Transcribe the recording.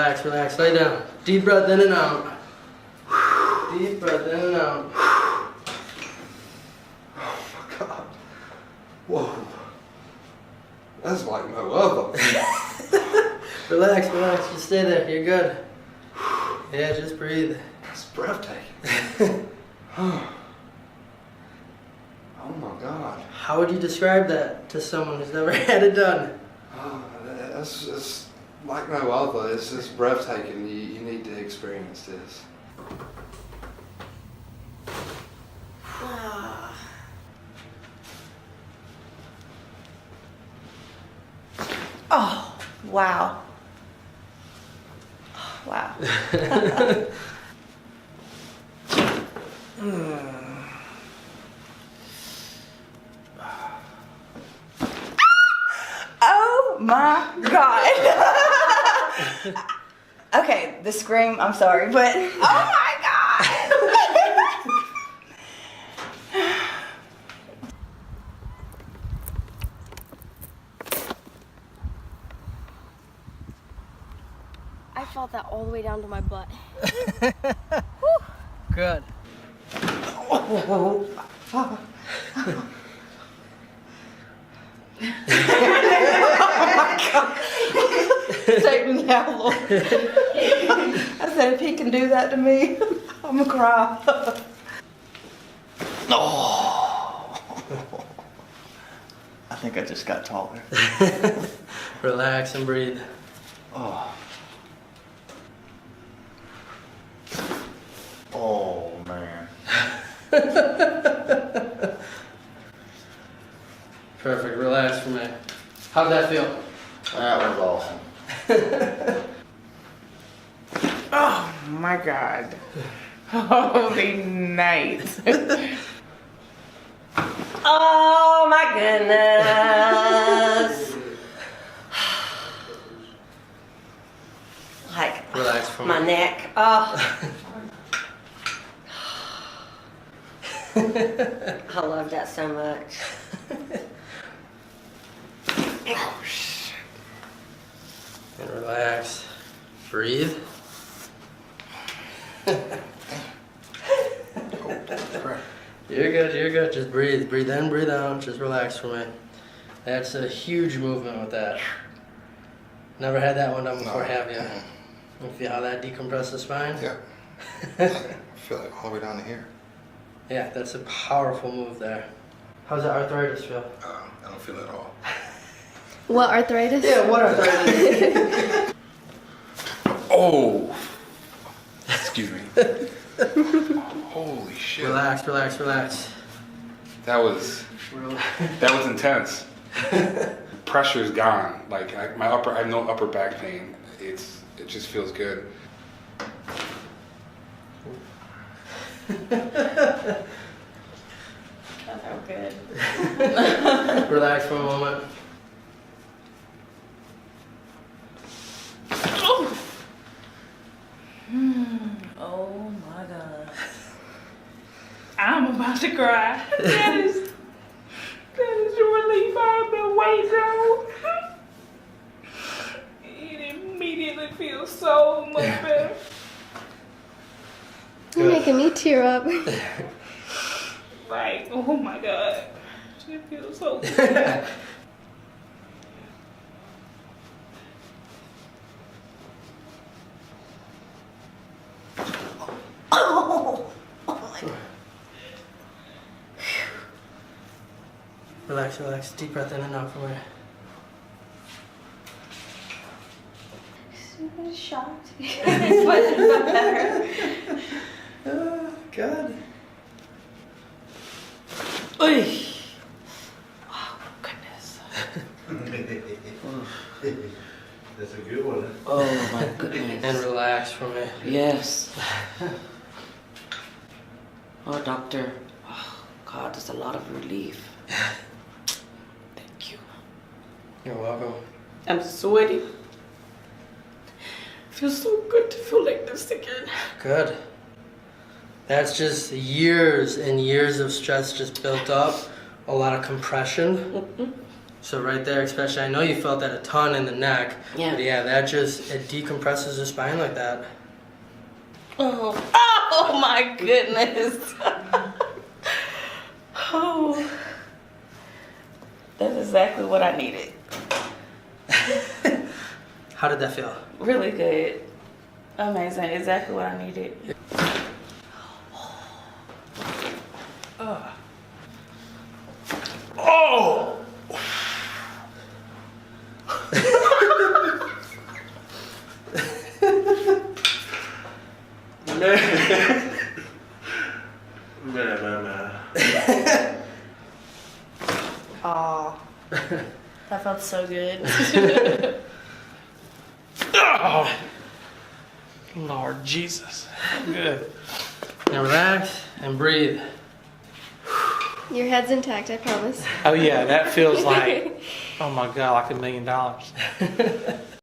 Relax, relax. Lay down. Deep breath in and out. Deep breath in and out. Oh my God. Whoa. That's like no other. Relax, relax. Just stay there. You're good. Yeah, just breathe. It's breathtaking. Oh my God. How would you describe that to someone who's never had it done? It's like no other. It's just breathtaking. You need to experience this. Oh, wow. Oh, wow. Oh my God. Okay, the scream, I'm sorry, but oh my God. I felt that all the way down to my butt. Good. Take me now, Lord. I said, if he can do that to me, I'm gonna cry. Oh. I think I just got taller. Relax and breathe. Oh. Oh, man. Perfect. Relax for me. How'd that feel? That was awesome. Oh my God. Holy night. Oh my goodness. Like Relax for my me. neck. Oh. I love that so much. Oh shit. And relax. Breathe. You're good, you're good. Just breathe. Breathe in, breathe out. Just relax for me. That's a huge movement with that. Never had that one done before, have you? You feel how that decompresses the spine? Yeah. I feel like all the way down to here. Yeah, that's a powerful move there. How's the arthritis feel? I don't feel it at all. What, arthritis? Yeah, what arthritis? Oh. Excuse me. Holy shit. Relax, relax, relax. That was intense. Pressure's gone. Like I have no upper back pain. It just feels good. That felt good. Relax for a moment. Oh my God. I'm about to cry. That is the relief I've been waiting on. It immediately feels so much better. You're making me tear up. Like, oh my God. It feels so good. Oh my God. Relax, relax. Deep breath in and out for me. Super shocked. It's much better. Good. Oy. Oh goodness. That's a good one. Oh my goodness. And relax for me. Yes. Oh, doctor. Oh, God, there's a lot of relief. Thank you. You're welcome. I'm sweaty. Feels so good to feel like this again. Good. That's just years and years of stress just built up. A lot of compression. So right there, especially, I know you felt that a ton in the neck. Yeah. But yeah, that just, it decompresses the spine like that. Oh my goodness. Oh. That's exactly what I needed. How did that feel? Really good. Amazing. Exactly what I needed. Oh! Man. Oh. That felt so good. Oh, Lord Jesus. Good. Now relax and breathe. Your head's intact, I promise. Oh yeah, that feels like, oh my God, like $1 million.